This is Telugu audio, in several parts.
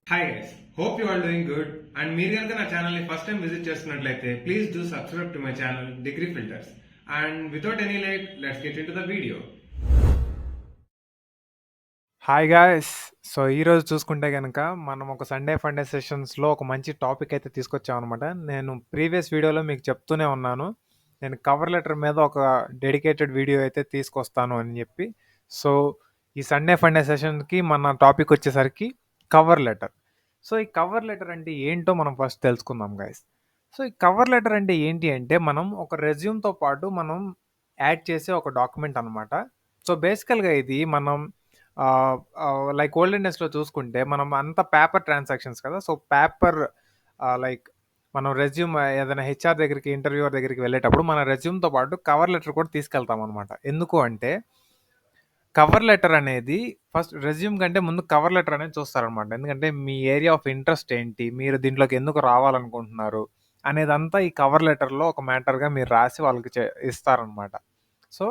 Hi guys, hope you are doing good. And మీరు కనుక నా ఛానల్ని ఫస్ట్ టైం విజిట్ చేస్తున్నట్లయితే please do subscribe to my channel degree filters. And without any late, let's get into the video. Hi guys. So ఈరోజు చూసుకుంటే కనుక మనం ఒక సండే ఫండే సెషన్స్లో ఒక మంచి టాపిక్ అయితే తీసుకొచ్చామన్నమాట. నేను ప్రీవియస్ వీడియోలో మీకు చెప్తూనే ఉన్నాను, నేను కవర్ లెటర్ మీద ఒక డెడికేటెడ్ వీడియో అయితే తీసుకొస్తాను అని చెప్పి. సో ఈ సండే ఫండే సెషన్కి మన టాపిక్ వచ్చేసరికి కవర్ లెటర్. సో ఈ కవర్ లెటర్ అంటే ఏంటో మనం ఫస్ట్ తెలుసుకుందాం గాయస్. సో ఈ కవర్ లెటర్ అంటే ఏంటి అంటే, మనం ఒక రెజ్యూమ్తో పాటు మనం యాడ్ చేసే ఒక డాక్యుమెంట్ అనమాట. సో బేసికల్గా ఇది మనం లైక్ ఓల్డెన్ డేస్‌లో చూసుకుంటే మనం అంతా పేపర్ ట్రాన్సాక్షన్స్ కదా! సో పేపర్ లైక్ మనం రెజ్యూమ్ ఏదైనా హెచ్ఆర్ దగ్గరికి, ఇంటర్వ్యూవర్ దగ్గరికి వెళ్ళేటప్పుడు మన రెజ్యూమ్‌తో పాటు కవర్ లెటర్ కూడా తీసుకెళ్తామనమాట. ఎందుకు అంటే, కవర్ లెటర్ అనేది ఫస్ట్ రెజ్యూమ్ కంటే ముందు కవర్ లెటర్ అనేది చూస్తారనమాట. ఎందుకంటే మీ ఏరియా ఆఫ్ ఇంట్రెస్ట్ ఏంటి? మీరు దీంట్లోకి ఎందుకు రావాలనుకుంటున్నారు? అనేదంతా ఈ కవర్ లెటర్‌లో ఒక మ్యాటర్‌గా మీరు రాసి వాళ్ళకి ఇస్తారనమాట. సో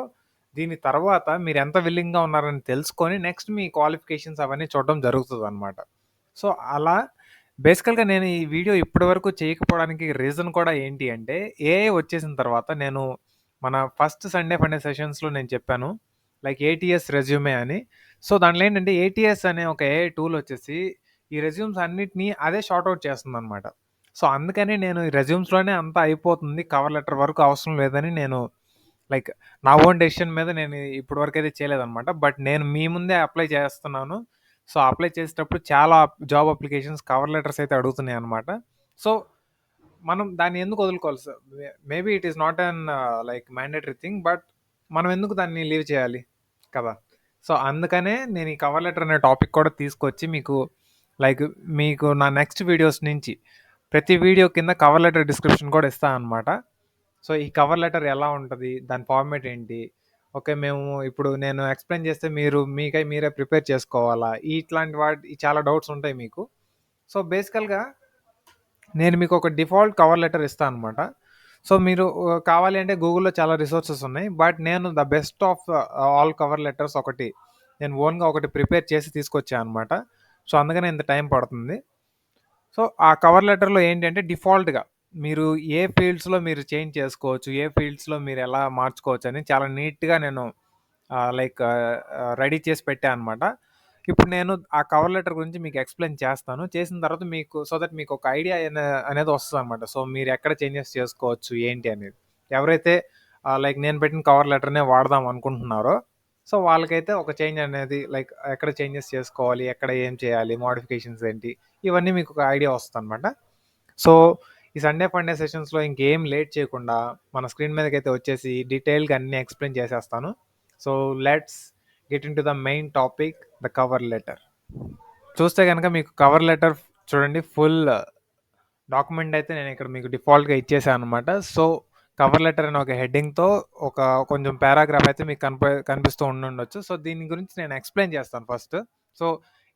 దీని తర్వాత మీరు ఎంత విల్లింగ్‌గా ఉన్నారని తెలుసుకొని నెక్స్ట్ మీ క్వాలిఫికేషన్స్ అవన్నీ చూడడం జరుగుతదనమాట. సో అలా బేసికల్‌గా నేను ఈ వీడియో ఇప్పటి వరకు చేయకపోవడానికి రీజన్ కూడా ఏంటి అంటే, ఏఐ వచ్చేసిన తర్వాత నేను మన ఫస్ట్ సండే ఫండే సెషన్స్‌లో నేను చెప్పాను. లైక్ ఏటీఎస్ రెజ్యూమే అని. సో దాంట్లో ఏంటంటే, ఏటీఎస్ అనే ఒక ఏఐ టూల్ వచ్చేసి ఈ రెజ్యూమ్స్ అన్నిటిని అదే షార్ట్ ఔట్ చేస్తుందనమాట. సో అందుకని నేను ఈ రెజ్యూమ్స్‌లోనే అంతా అయిపోతుంది, కవర్ లెటర్ వరకు అవసరం లేదని నేను లైక్ నా ఓన్ డెసిషన్ మీద నేను ఇప్పటి వరకు అయితే చేయలేదనమాట. బట్ నేను మీ ముందే అప్లై చేస్తున్నాను. సో అప్లై చేసేటప్పుడు చాలా జాబ్ అప్లికేషన్స్ కవర్ లెటర్స్ అయితే అడుగుతున్నాయి అనమాట. సో మనం దాన్ని ఎందుకు వదులుకోవాలి sir? Maybe it is not an like mandatory thing, but మనం ఎందుకు దాన్ని లీవ్ చేయాలి కదా! సో అందుకనే నేను ఈ కవర్ లెటర్ అనే టాపిక్ కూడా తీసుకొచ్చి మీకు నా నెక్స్ట్ వీడియోస్ నుంచి ప్రతి వీడియో కింద కవర్ లెటర్ డిస్క్రిప్షన్ కూడా ఇస్తాను అనమాట. సో ఈ కవర్ లెటర్ ఎలా ఉంటుంది, దాని ఫార్మేట్ ఏంటి, ఓకే మేము ఇప్పుడు నేను ఎక్స్ప్లెయిన్ చేస్తే మీరు మీరే ప్రిపేర్ చేసుకోవాలా, ఇట్లాంటి వాటి చాలా డౌట్స్ ఉంటాయి మీకు. సో బేసికల్గా నేను మీకు ఒక డిఫాల్ట్ కవర్ లెటర్ ఇస్తాను అనమాట. సో మీరు కావాలి అంటే గూగుల్లో చాలా రిసోర్సెస్ ఉన్నాయి, బట్ నేను the best of all cover letters ఒకటి నేను ఓన్గా ఒకటి ప్రిపేర్ చేసి తీసుకొచ్చాను అనమాట. సో అందుకనే ఇంత టైం పడుతుంది. సో ఆ కవర్ లెటర్లో ఏంటంటే, డిఫాల్ట్గా మీరు ఏ ఫీల్డ్స్లో మీరు చేంజ్ చేసుకోవచ్చు, ఏ ఫీల్డ్స్లో మీరు ఎలా మార్చుకోవచ్చు అని చాలా నీట్గా నేను రెడీ చేసి పెట్టాను అనమాట. ఇప్పుడు నేను ఆ కవర్ లెటర్ గురించి మీకు ఎక్స్ప్లెయిన్ చేస్తాను. చేసిన తర్వాత మీకు సో దట్ మీకు ఒక ఐడియా అనేది వస్తుంది అనమాట. సో మీరు ఎక్కడ చేంజెస్ చేసుకోవచ్చు ఏంటి అనేది. ఎవరైతే లైక్ నేను పెట్టిన కవర్ లెటర్నే వాడదాం అనుకుంటున్నారో, సో వాళ్ళకైతే ఒక చేంజ్ అనేది లైక్ ఎక్కడ చేంజెస్ చేసుకోవాలి, ఎక్కడ ఏం చేయాలి, మోడిఫికేషన్స్ ఏంటి, ఇవన్నీ మీకు ఒక ఐడియా వస్తుంది అనమాట. సో ఈ సండే ఫండే సెషన్స్లో ఇంకేం లేట్ చేయకుండా మన స్క్రీన్ మీదకి అయితే వచ్చేసి డీటెయిల్గా అన్నీ ఎక్స్ప్లెయిన్ చేసేస్తాను. So let's get into the main topic, the cover letter. చూస్తే కనుక మీకు కవర్ లెటర్ చూడండి, ఫుల్ డాక్యుమెంట్ అయితే నేను ఇక్కడ మీకు డిఫాల్ట్గా ఇచ్చేసాను అనమాట. సో కవర్ లెటర్ అనే ఒక హెడ్డింగ్తో ఒక కొంచెం పారాగ్రాఫ్ అయితే మీకు కనిపిస్తూ ఉండొచ్చు. సో దీని గురించి నేను ఎక్స్ప్లెయిన్ చేస్తాను ఫస్ట్. సో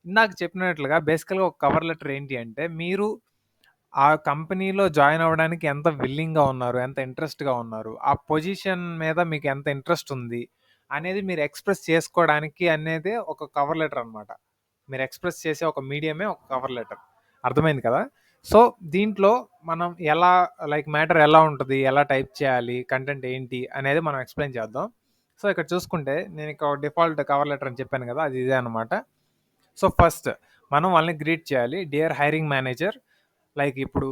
ఇందాక చెప్పినట్లుగా బేసికల్గా ఒక కవర్ లెటర్ ఏంటి అంటే, మీరు ఆ కంపెనీలో జాయిన్ అవ్వడానికి ఎంత విల్లింగ్గా ఉన్నారు, ఎంత ఇంట్రెస్ట్గా ఉన్నారు, ఆ పొజిషన్ మీద మీకు ఎంత ఇంట్రెస్ట్ ఉంది అనేది మీరు ఎక్స్ప్రెస్ చేసుకోవడానికి అనేదే ఒక కవర్ లెటర్ అనమాట. మీరు ఎక్స్ప్రెస్ చేసే ఒక మీడియమే ఒక కవర్ లెటర్. అర్థమైంది కదా? సో దీంట్లో మనం ఎలా మ్యాటర్ ఎలా ఉంటుంది, ఎలా టైప్ చేయాలి, కంటెంట్ ఏంటి అనేది మనం ఎక్స్ప్లెయిన్ చేద్దాం. సో ఇక్కడ చూసుకుంటే నేను ఇక్కడ డిఫాల్ట్ కవర్ లెటర్ అని చెప్పాను కదా, అది ఇదే అనమాట. సో ఫస్ట్ మనం వాళ్ళని గ్రీట్ చేయాలి, డియర్ హైరింగ్ మేనేజర్. లైక్ ఇప్పుడు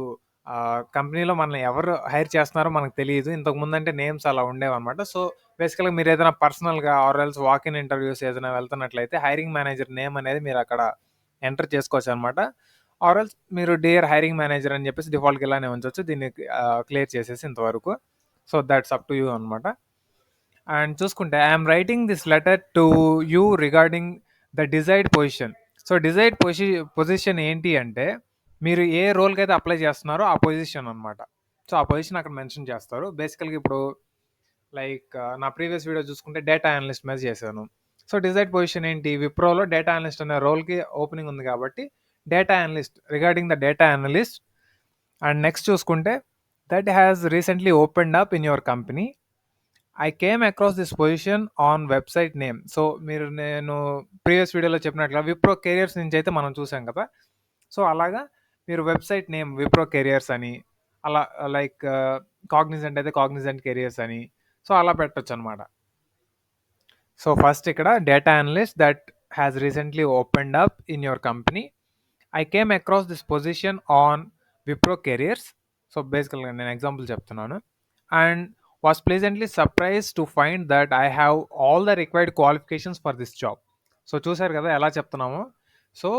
కంపెనీలో మనల్ని ఎవరు హైర్ చేస్తున్నారో మనకు తెలియదు. ఇంతకుముందు అంటే నేమ్స్ అలా ఉండేవన్నమాట. సో బేసికల్గా మీరు ఏదైనా పర్సనల్గా or else walk in interviews ఏదైనా వెళ్తున్నట్లయితే హైరింగ్ మేనేజర్ నేమ్ అనేది మీరు అక్కడ ఎంటర్ చేసుకోవచ్చు అనమాట. ఆర్ ఎల్స్ మీరు డియర్ హైరింగ్ మేనేజర్ అని చెప్పేసి డిఫాల్ట్గా ఇలానే ఉంచవచ్చు. దీన్ని క్లియర్ చేసేసి ఇంతవరకు. So that's up to you అనమాట. అండ్ చూసుకుంటే I'm writing this letter to you regarding the desired position. So desired position ఏంటి అంటే, మీరు ఏ రోల్కి అయితే అప్లై చేస్తున్నారో ఆ పొజిషన్ అనమాట. సో ఆ పొజిషన్ అక్కడ మెన్షన్ చేస్తారు. బేసికల్గా ఇప్పుడు నా ప్రీవియస్ వీడియో చూసుకుంటే డేటా అనలిస్ట్ మీద చేశాను. సో డిజైర్డ్ పొజిషన్ ఏంటి, విప్రోలో డేటా అనలిస్ట్ అనే రోల్కి ఓపెనింగ్ ఉంది కాబట్టి data analyst, regarding the data analyst. And next చూసుకుంటే, that has recently opened up in your company. I came across this position on website name. So నేను ప్రీవియస్ వీడియోలో చెప్పినట్లుగా విప్రో కెరియర్స్ నుంచి అయితే మనం చూసాం కదా. సో అలాగా మీరు వెబ్సైట్ నేమ్ విప్రో కెరియర్స్ అని, అలా లైక్ కాగ్నిజెంట్ అయితే కాగ్నిజెంట్ కెరియర్స్ అని, సో అలా పెట్టొచ్చు అనమాట. సో ఫస్ట్ ఇక్కడ data analyst that has recently opened up in your company. I came across this position on Wipro careers. So బేసికల్గా నేను ఎగ్జాంపుల్ చెప్తున్నాను. And was pleasantly surprise to find that I have all the required qualifications for this job. So చూసారు కదా ఎలా చెప్తున్నామో. సో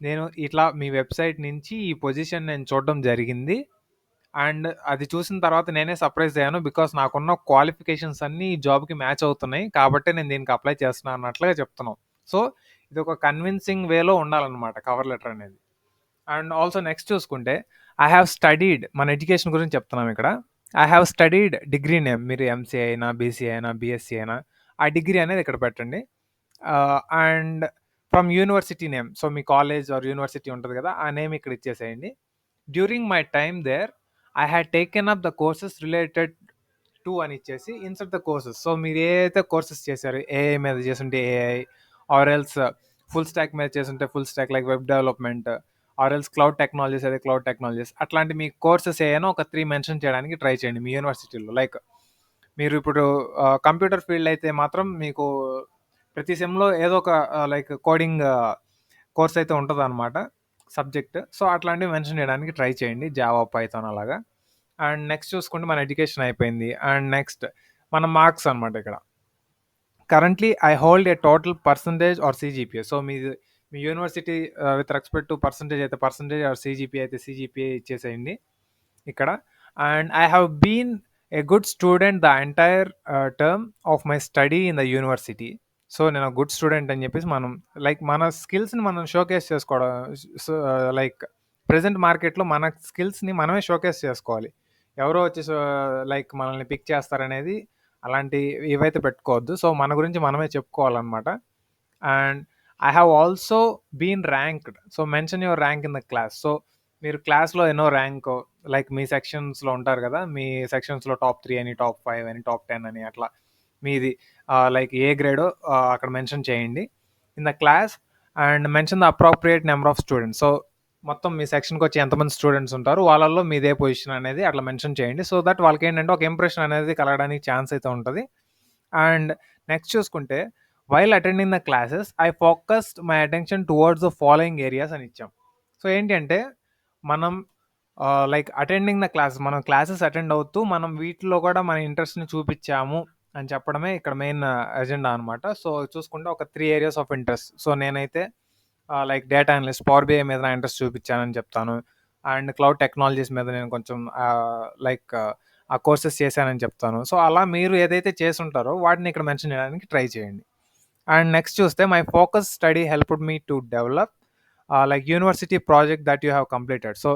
నేను ఇట్లా మీ వెబ్సైట్ నుంచి ఈ పొజిషన్ నేను చూడడం జరిగింది. అండ్ అది చూసిన తర్వాత నేనే సర్ప్రైజ్ అయ్యాను. బికాస్ నాకున్న క్వాలిఫికేషన్స్ అన్నీ ఈ జాబ్కి మ్యాచ్ అవుతున్నాయి, కాబట్టి నేను దీనికి అప్లై చేస్తున్నాను అన్నట్లుగా చెప్తున్నాం. సో ఇది ఒక కన్విన్సింగ్ వేలో ఉండాలన్నమాట కవర్ లెటర్ అనేది. అండ్ ఆల్సో నెక్స్ట్ చూసుకుంటే ఐ హ్యావ్ స్టడీడ్, మన ఎడ్యుకేషన్ గురించి చెప్తున్నాం ఇక్కడ. I have studied degree name, మీరు ఎంసీఏ అయినా బీసీఏ అయినా బీఎస్సీ అయినా ఆ డిగ్రీ అనేది ఇక్కడ పెట్టండి. And from university name, so మీ కాలేజ్ ఆర్ యూనివర్సిటీ ఉంటుంది కదా, ఆ నేమ్ ఇక్కడ ఇచ్చేసేయండి. During my time there I had taken up the courses related to అని ఇచ్చేసి ఇన్సర్ట్ ద కోర్సెస్. సో మీరు ఏదైతే కోర్సెస్ చేశారు, ఏఐ మీద చేస్తుంటే AI, or else full stock మీద చేస్తుంటే full stock like web development, or else cloud technologies అయితే క్లౌడ్ టెక్నాలజీస్, అట్లాంటి మీ కోర్సెస్ ఏమైనా ఒక 3 మెన్షన్ చేయడానికి ట్రై చేయండి మీ యూనివర్సిటీలో. లైక్ మీరు ఇప్పుడు కంప్యూటర్ ఫీల్డ్ అయితే మాత్రం మీకు ప్రతి సెమ్లో ఏదో ఒక లైక్ కోడింగ్ కోర్స్ అయితే ఉంటుంది అనమాట, సబ్జెక్ట్. సో అట్లాంటివి మెన్షన్ చేయడానికి ట్రై చేయండి, జావా, పైథాన్ అలాగా. అండ్ నెక్స్ట్ చూసుకుంటే మన ఎడ్యుకేషన్ అయిపోయింది. అండ్ నెక్స్ట్ మన మార్క్స్ అనమాట ఇక్కడ. Currently I hold a total percentage or CGPA. So మీ university with respect to percentage అయితే పర్సంటేజ్, ఆర్ సిజిపిఏ అయితే సిజిపిఏ ఇచ్చేసేయండి ఇక్కడ. And I have been a good student the entire term of my study in the university. So నేను గుడ్ స్టూడెంట్ అని చెప్పేసి మనం లైక్ మన స్కిల్స్ని మనం షోకేస్ చేసుకోవడం. లైక్ ప్రజెంట్ మార్కెట్లో మన స్కిల్స్ని మనమే షోకేస్ చేసుకోవాలి. ఎవరో వచ్చి లైక్ మనల్ని పిక్ చేస్తారనేది అలాంటి ఇవైతే పెట్టుకోవద్దు. సో మన గురించి మనమే చెప్పుకోవాలన్నమాట. And I have also been ranked. So mention your rank in the class. So మీరు క్లాస్లో ఎన్నో ర్యాంక్, లైక్ మీ సెక్షన్స్లో ఉంటారు కదా, మీ సెక్షన్స్లో టాప్ 3 అని, టాప్ 5 అని, టాప్ 10 అని, అట్లా మీది లైక్ ఏ గ్రేడో అక్కడ మెన్షన్ చేయండి in the class. And mention the appropriate number of students. So మొత్తం మీ సెక్షన్కి వచ్చి ఎంతమంది స్టూడెంట్స్ ఉంటారు, వాళ్ళల్లో మీదే పొజిషన్ అనేది అట్లా మెన్షన్ చేయండి. సో దట్ వాళ్ళకి ఏంటంటే ఒక ఇంప్రెషన్ అనేది కలగడానికి ఛాన్స్ అయితే ఉంటుంది. అండ్ నెక్స్ట్ చూసుకుంటే while attending the classes I focused my attention towards the following areas అని ఇచ్చాం. సో ఏంటి అంటే మనం లైక్ అటెండింగ్ ద క్లాసెస్, మనం క్లాసెస్ అటెండ్ అవుతూ మనం వీటిలో కూడా మన ఇంట్రెస్ట్ని చూపించాము అని చెప్పడమే ఇక్కడ మెయిన్ ఎజెండా అనమాట. సో చూసుకుంటే ఒక 3 ఏరియాస్ ఆఫ్ ఇంట్రెస్ట్. సో నేనైతే like data analyst, power BI మీద నా ఇంట్రెస్ట్ చూపించానని చెప్తాను. అండ్ క్లౌడ్ టెక్నాలజీస్ మీద నేను కొంచెం లైక్ ఆ కోర్సెస్ చేశానని చెప్తాను. సో అలా మీరు ఏదైతే చేసుంటారో వాటిని ఇక్కడ మెన్షన్ చేయడానికి ట్రై చేయండి. అండ్ నెక్స్ట్ చూస్తే my focus study helped me to develop like university project that you have completed. So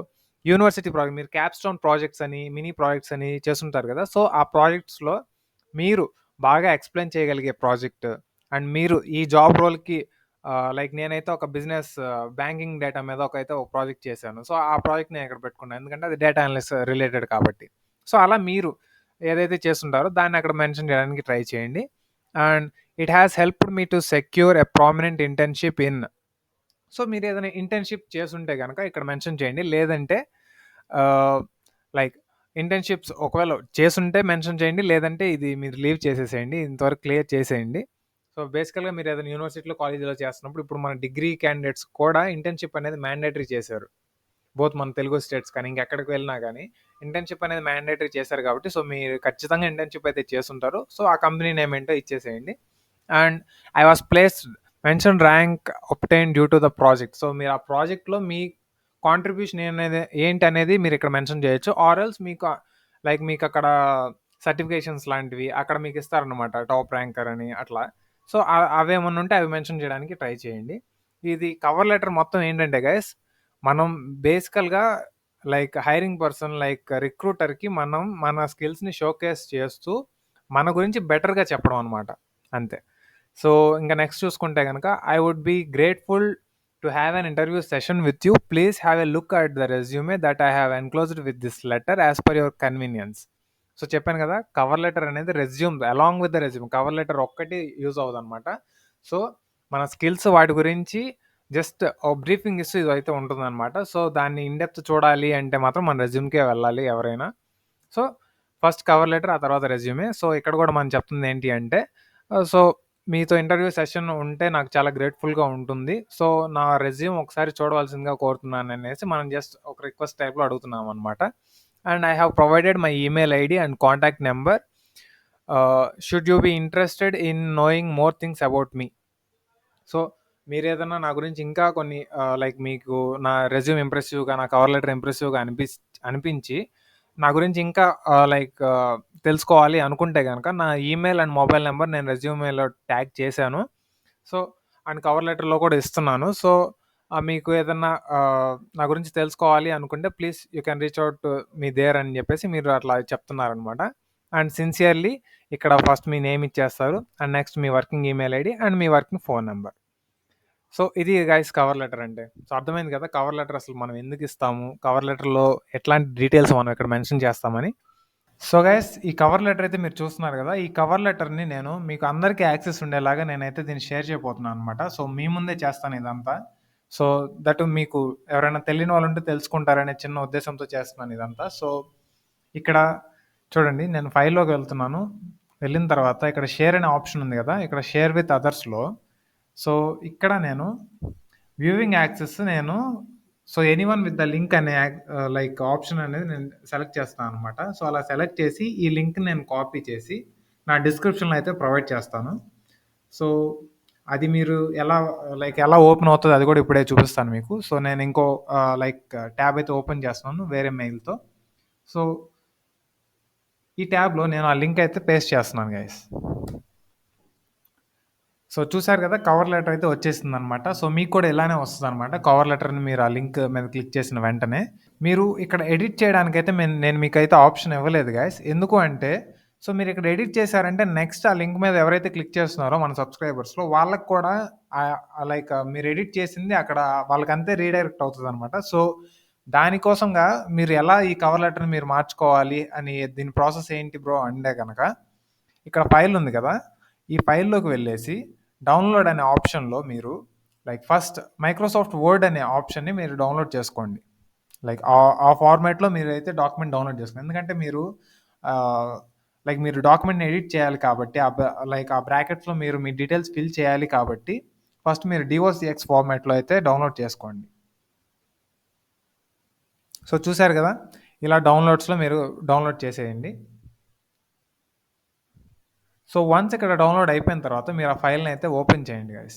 university project, మీరు క్యాప్స్టోన్ ప్రాజెక్ట్స్ అని, మినీ ప్రాజెక్ట్స్ అని చేస్తుంటారు కదా. సో ఆ ప్రాజెక్ట్స్లో మీరు బాగా ఎక్స్ప్లెయిన్ చేయగలిగే ప్రాజెక్ట్, అండ్ మీరు ఈ జాబ్ రోల్కి లైక్ నేనైతే ఒక బిజినెస్ బ్యాంకింగ్ డేటా మీద ఒక ప్రాజెక్ట్ చేశాను. సో ఆ ప్రాజెక్ట్ నేను ఇక్కడ పెట్టుకున్నాను, ఎందుకంటే అది డేటా అనలిస్ట్ రిలేటెడ్ కాబట్టి. సో అలా మీరు ఏదైతే చేస్తుంటారో దాన్ని అక్కడ మెన్షన్ చేయడానికి ట్రై చేయండి. And it has helped me to secure a prominent internship in. So మీరు ఏదైనా ఇంటర్న్షిప్ చేస్తుంటే కనుక ఇక్కడ మెన్షన్ చేయండి. లేదంటే లైక్ ఇంటర్న్షిప్స్ ఒకవేళ చేసుంటే మెన్షన్ చేయండి, లేదంటే ఇది మీరు లీవ్ చేసేసేయండి, ఇంతవరకు క్లియర్ చేసేయండి. సో బేసికల్గా మీరు ఏదైనా యూనివర్సిటీలో, కాలేజీలో చేస్తున్నప్పుడు ఇప్పుడు మన డిగ్రీ క్యాండిడేట్స్ కూడా ఇంటర్న్షిప్ అనేది మ్యాండేటరీ చేశారు. బోత్ మన తెలుగు స్టేట్స్ కానీ ఇంకెక్కడికి వెళ్ళినా కానీ ఇంటర్న్షిప్ అనేది మ్యాండేటరీ చేశారు కాబట్టి, సో మీరు ఖచ్చితంగా ఇంటర్న్షిప్ అయితే చేస్తుంటారు. సో ఆ కంపెనీ నేమ్ ఏంటో ఇచ్చేసేయండి. And I was placed mention rank obtained due to the project. So మీరు ఆ ప్రాజెక్ట్లో మీ కాంట్రిబ్యూషన్ అనేది ఏంటి అనేది మీరు ఇక్కడ మెన్షన్ చేయొచ్చు. ఆర్ ఎల్స్ మీకు లైక్ మీకు అక్కడ సర్టిఫికేషన్స్ లాంటివి అక్కడ మీకు ఇస్తారనమాట, టాప్ ర్యాంకర్ అని అట్లా. సో అవేమన్నా ఉంటే అవి మెన్షన్ చేయడానికి ట్రై చేయండి. ఇది కవర్ లెటర్ మొత్తం ఏంటంటే గైస్, మనం బేసికల్గా లైక్ హైరింగ్ పర్సన్, లైక్ రిక్రూటర్కి మనం మన స్కిల్స్ని షోకేస్ చేస్తూ మన గురించి బెటర్గా చెప్పడం అనమాట, అంతే. సో ఇంకా నెక్స్ట్ చూసుకుంటే కనుక I would be grateful to have an interview session with you. Please have a look at the resume that I have enclosed with this letter as per your convenience. So చెప్పాను కదా, కవర్ లెటర్ అనేది resume along with the resume, cover letter ఒక్కటి యూజ్ అవ్వదు అనమాట. సో మన స్కిల్స్ వాటి గురించి జస్ట్ బ్రీఫింగ్ ఇస్తూ ఇదైతే ఉంటుందన్నమాట. సో దాన్ని ఇన్ డెప్త్ చూడాలి అంటే మాత్రం మన రెజ్యూమ్కే వెళ్ళాలి ఎవరైనా. సో ఫస్ట్ కవర్ లెటర్, ఆ తర్వాత రెజ్యూమే. సో ఇక్కడ కూడా మనం చెప్తుంది ఏంటి అంటే సో మీతో ఇంటర్వ్యూ సెషన్ ఉంటే నాకు చాలా గ్రేట్ఫుల్గా ఉంటుంది. సో నా రెజ్యూమ్ ఒకసారి చూడవలసిందిగా కోరుతున్నాను అనేసి మనం జస్ట్ ఒక రిక్వెస్ట్ టైప్లో అడుగుతున్నాం అనమాట. And I have provided my email ID and contact number. Should you be interested in knowing more things about me. So మీరేదన్నా నా గురించి ఇంకా కొన్ని లైక్ మీకు నా రెజ్యూమ్ ఇంప్రెసివ్గా, నా కవర్ లెటర్ ఇంప్రెసివ్గా అనిపించి నా గురించి ఇంకా లైక్ తెలుసుకోవాలి అనుకుంటే కనుక నా ఈమెయిల్ అండ్ మొబైల్ నెంబర్ నేను రెజ్యూమేలో ట్యాగ్ చేశాను. సో అండ్ కవర్ లెటర్లో కూడా ఇస్తున్నాను. సో మీకు ఏదన్నా నా గురించి తెలుసుకోవాలి అనుకుంటే please you can reach out me there అని చెప్పేసి మీరు అట్లా చెప్తున్నారనమాట. అండ్ సిన్సియర్లీ ఇక్కడ ఫస్ట్ మీ నేమ్ ఇచ్చేస్తారు అండ్ నెక్స్ట్ మీ వర్కింగ్ ఈమెయిల్ ఐడి అండ్ మీ వర్కింగ్ ఫోన్ నెంబర్. సో ఇది గైస్ కవర్ లెటర్ అంటే. సో అర్థమైంది కదా కవర్ లెటర్ అసలు మనం ఎందుకు ఇస్తాము, కవర్ లెటర్లో ఎట్లాంటి డీటెయిల్స్ మనం ఇక్కడ మెన్షన్ చేస్తామని. సో గైస్ ఈ కవర్ లెటర్ అయితే మీరు చూస్తున్నారు కదా, ఈ కవర్ లెటర్ని నేను మీకు అందరికీ యాక్సెస్ ఉండేలాగా నేనైతే దీన్ని షేర్ చేయబోతున్నాను అనమాట. సో మీ ముందే చేస్తాను ఇదంతా. సో దట్ మీకు ఎవరైనా తెలియని వాళ్ళు ఉంటే తెలుసుకుంటారనే చిన్న ఉద్దేశంతో చేస్తున్నాను ఇదంతా. సో ఇక్కడ చూడండి, నేను ఫైల్లోకి వెళ్తున్నాను. వెళ్ళిన తర్వాత ఇక్కడ షేర్ అనే ఆప్షన్ ఉంది కదా, ఇక్కడ షేర్ విత్ అదర్స్లో సో ఇక్కడ నేను వ్యూవింగ్ యాక్సెస్ నేను so anyone with the link అనే లైక్ ఆప్షన్ అనేది నేను సెలెక్ట్ చేస్తాను అనమాట. సో అలా సెలెక్ట్ చేసి ఈ లింక్ నేను కాపీ చేసి నా డిస్క్రిప్షన్లో అయితే ప్రొవైడ్ చేస్తాను. సో అది మీరు ఎలా ఓపెన్ అవుతుంది అది కూడా ఇప్పుడే చూపిస్తాను మీకు. సో నేను ఇంకో లైక్ ట్యాబ్ అయితే ఓపెన్ చేస్తున్నాను వేరే మెయిల్తో. సో ఈ ట్యాబ్లో నేను ఆ లింక్ అయితే పేస్ట్ చేస్తున్నాను గైస్. సో చూసారు కదా కవర్ లెటర్ అయితే వచ్చేసింది అనమాట. సో మీకు కూడా ఇలానే వస్తుంది అనమాట. కవర్ లెటర్ని మీరు ఆ లింక్ మీద క్లిక్ చేసిన వెంటనే మీరు ఇక్కడ ఎడిట్ చేయడానికైతే నేను మీకైతే ఆప్షన్ ఇవ్వలేదు గైస్. ఎందుకు అంటే సో మీరు ఇక్కడ ఎడిట్ చేశారంటే నెక్స్ట్ ఆ లింక్ మీద ఎవరైతే క్లిక్ చేస్తున్నారో మన సబ్స్క్రైబర్స్లో వాళ్ళకి కూడా లైక్ మీరు ఎడిట్ చేసింది అక్కడ వాళ్ళకంతే రీడైరెక్ట్ అవుతుంది అనమాట. సో దానికోసంగా మీరు ఎలా ఈ కవర్ లెటర్ని మీరు మార్చుకోవాలి అని దీని ప్రాసెస్ ఏంటి బ్రో అంటే కనుక ఇక్కడ ఫైల్ ఉంది కదా, ఈ ఫైల్లోకి వెళ్ళేసి డౌన్లోడ్ అనే ఆప్షన్లో మీరు లైక్ ఫస్ట్ మైక్రోసాఫ్ట్ వర్డ్ అనే ఆప్షన్ని మీరు డౌన్లోడ్ చేసుకోండి. లైక్ ఆ ఫార్మాట్లో మీరు అయితే డాక్యుమెంట్ డౌన్లోడ్ చేసుకోండి. ఎందుకంటే మీరు లైక్ మీరు డాక్యుమెంట్ని ఎడిట్ చేయాలి కాబట్టి లైక్ ఆ బ్రాకెట్స్లో మీరు మీ డీటెయిల్స్ ఫిల్ చేయాలి కాబట్టి ఫస్ట్ మీరు DOCX ఫార్మాట్లో అయితే డౌన్లోడ్ చేసుకోండి. సో చూసారు కదా, ఇలా డౌన్లోడ్స్లో మీరు డౌన్లోడ్ చేసేయండి. సో వన్స్ ఇక్కడ డౌన్లోడ్ అయిపోయిన తర్వాత మీరు ఆ ఫైల్ని అయితే ఓపెన్ చేయండి గైస్.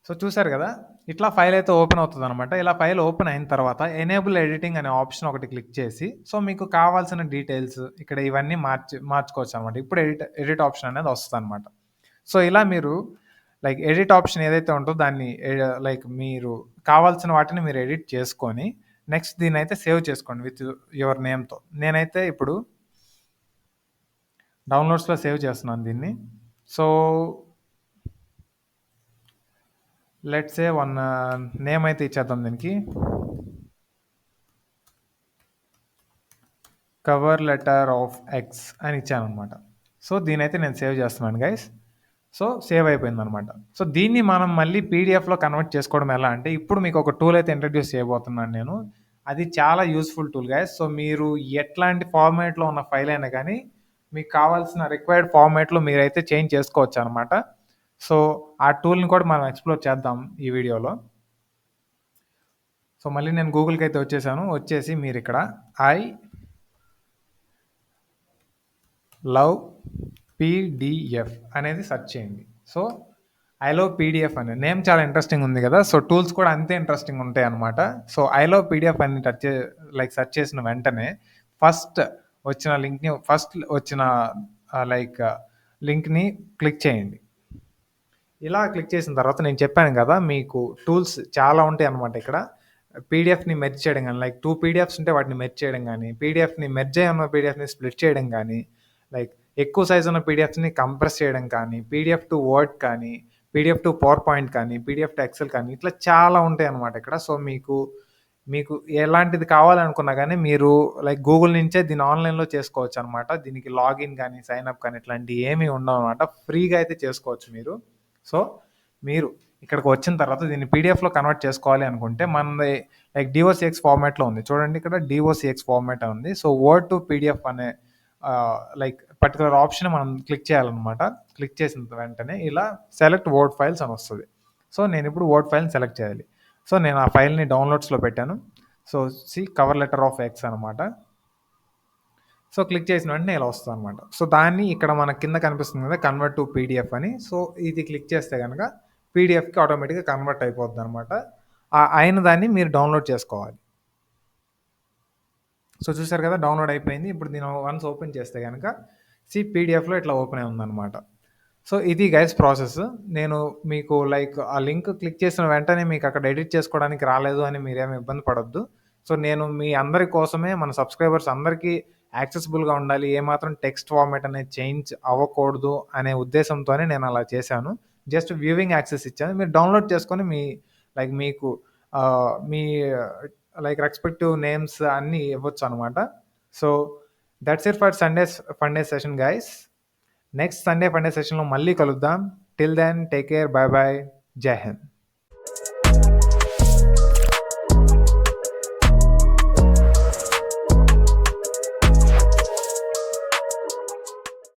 సో చూసారు కదా, ఇట్లా ఫైల్ అయితే ఓపెన్ అవుతుంది అనమాట. ఇలా ఫైల్ ఓపెన్ అయిన తర్వాత ఎనేబుల్ ఎడిటింగ్ అనే ఆప్షన్ ఒకటి క్లిక్ చేసి సో మీకు కావాల్సిన డీటెయిల్స్ ఇక్కడ ఇవన్నీ మార్చుకోవచ్చు అనమాట. ఇప్పుడు ఎడిట్ ఆప్షన్ అనేది వస్తుంది అనమాట. సో ఇలా మీరు లైక్ ఎడిట్ ఆప్షన్ ఏదైతే ఉంటుందో దాన్ని లైక్ మీరు కావాల్సిన వాటిని మీరు ఎడిట్ చేసుకొని నెక్స్ట్ దీన్ని అయితే సేవ్ చేసుకోండి విత్ యువర్ నేమ్తో. నేనైతే ఇప్పుడు డౌన్లోడ్స్లో సేవ్ చేస్తున్నాను దీన్ని. So let's say one name అయితే ఇచ్చేద్దాం దీనికి, కవర్ లెటర్ ఆఫ్ ఎక్స్ అని ఇచ్చాను అనమాట. సో దీని అయితే నేను సేవ్ చేస్తున్నాను గైస్. సో సేవ్ అయిపోయింది అనమాట. సో దీన్ని మనం మళ్ళీ పీడిఎఫ్లో కన్వర్ట్ చేసుకోవడం ఎలా అంటే ఇప్పుడు మీకు ఒక టూల్ అయితే ఇంట్రడ్యూస్ చేయబోతున్నాను నేను. అది చాలా యూస్ఫుల్ టూల్ గైస్. సో మీరు ఎట్లాంటి ఫార్మాట్లో ఉన్న ఫైల్ అయినా కానీ మీకు కావాల్సిన రిక్వైర్డ్ ఫార్మాట్లో మీరైతే చేంజ్ చేసుకోవచ్చు అనమాట. సో ఆ టూల్ని కూడా మనం ఎక్స్ప్లోర్ చేద్దాం ఈ వీడియోలో. సో మళ్ళీ నేను గూగుల్కి అయితే వచ్చేసి మీరు ఇక్కడ ఐ లవ్ PDF అనేది సెర్చ్ చేయండి. సో ఐ లవ్ PDF అనే నేమ్ చాలా ఇంట్రెస్టింగ్ ఉంది కదా. సో టూల్స్ కూడా అంతే ఇంట్రెస్టింగ్ ఉంటాయి అనమాట. సో ఐ లవ్ PDF అని సెర్చ్ చేసిన వెంటనే ఫస్ట్ వచ్చిన లింక్ని క్లిక్ చేయండి. ఇలా క్లిక్ చేసిన తర్వాత నేను చెప్పాను కదా మీకు టూల్స్ చాలా ఉంటాయి అనమాట. ఇక్కడ పీడిఎఫ్ని మెర్జ్ చేయడం కానీ లైక్ 2 PDFs ఉంటే వాటిని మెర్జ్ చేయడం కానీ, పీడిఎఫ్ని మెర్జ్ అయ్యి ఉన్న పీడిఎఫ్ని స్ప్లిట్ చేయడం కానీ, లైక్ ఎక్కువ సైజ్ ఉన్న పీడిఎఫ్ని కంప్రెస్ చేయడం కానీ, PDF టు వర్డ్ కానీ, PDF టు పవర్ పాయింట్ కానీ, PDF టు ఎక్సెల్ కానీ, ఇట్లా చాలా ఉంటాయి అనమాట ఇక్కడ. సో మీకు మీకు ఎలాంటిది కావాలనుకున్నా గానీ మీరు లైక్ గూగుల్ నుంచే దీన్ని ఆన్‌లైన్‌లో చేసుకోవచ్చనమాట. దీనికి లాగిన్ గానీ, సైన్ అప్ కానీ ఇట్లాంటియి ఏమీ ఉండవనమాట. ఫ్రీగా అయితే చేసుకోవచ్చు మీరు. సో, మీరు ఇక్కడికి వచ్చిన తర్వాత దీన్ని పీడీఎఫ్‌లో కన్వర్ట్ చేసుకోవాలి అనుకుంటే మనది లైక్ డీఓసీఎక్స్ ఫార్మాట్‌లో ఉంది. చూడండి ఇక్కడ డీఓసీఎక్స్ ఫార్మాట్ అని ఉంది. సో, వర్డ్ టు పీడీఎఫ్ అనే లైక్ పర్టిక్యులర్ ఆప్షన్ మనం క్లిక్ చేయాలనమాట. క్లిక్ చేసిన వెంటనే ఇలా సెలెక్ట్ వర్డ్ ఫైల్స్ అని వస్తది. సో, నేనిప్పుడు వర్డ్ ఫైల్‌ని సెలెక్ట్ చేయాలి. సో, నేను ఆ ఫైల్‌ని డౌన్‌లోడ్స్‌లో పెట్టాను. So, cover letter of X అనమాట. సో, క్లిక్ చేసిన వెంటనే ఇలా వస్తదనమాట. సో, దాన్ని ఇక్కడ మన కింద కనిపిస్తుంది కదా! కన్వర్ట్ టు పీడీఎఫ్ అని. సో, ఇది క్లిక్ చేస్తే గనక పీడీఎఫ్‌కి ఆటోమేటిక్‌గా కన్వర్ట్ అయిపోద్దనమాట. అయిన దాన్ని మీరు డౌన్‌లోడ్ చేసుకోవాలి. సో, చూసారు కదా! డౌన్‌లోడ్ అయిపోయింది. ఇప్పుడు దీన్ని వన్స్ ఓపెన్ చేస్తే గనక పీడీఎఫ్‌లో ఇట్లా ఓపెన్ అయి ఉందనమాట. సో, ఇది గైస్ ప్రాసెస్. నేను మీకు లైక్ ఆ లింక్ క్లిక్ చేసిన వెంటనే మీకు అక్కడ ఎడిట్ చేసుకోవడానికి రాలేదు అని మీరేమి ఇబ్బంది పడొద్దు. సో, నేను మీ అందరి కోసమే మన సబ్స్క్రైబర్స్ అందరికీ యాక్సెసిబుల్‌గా ఉండాలి. ఏమాత్రం టెక్స్ట్ ఫార్మాట్ అనేది చేంజ్ అవ్వకూడదు అనే ఉద్దేశంతోనే నేను అలా చేశాను. జస్ట్ వ్యూవింగ్ యాక్సెస్ ఇచ్చాను. మీరు డౌన్‌లోడ్ చేసుకొని మీ లైక్ మీకు మీ లైక్ రెస్పెక్టివ్ నేమ్స్ అన్నీ ఇవ్వొచ్చనమాట. So, that's it for fun day session guys. Next Sunday fun day సెషన్‌లో మళ్ళీ కలుద్దాం. Till then take care. Bye bye. Jai Hind.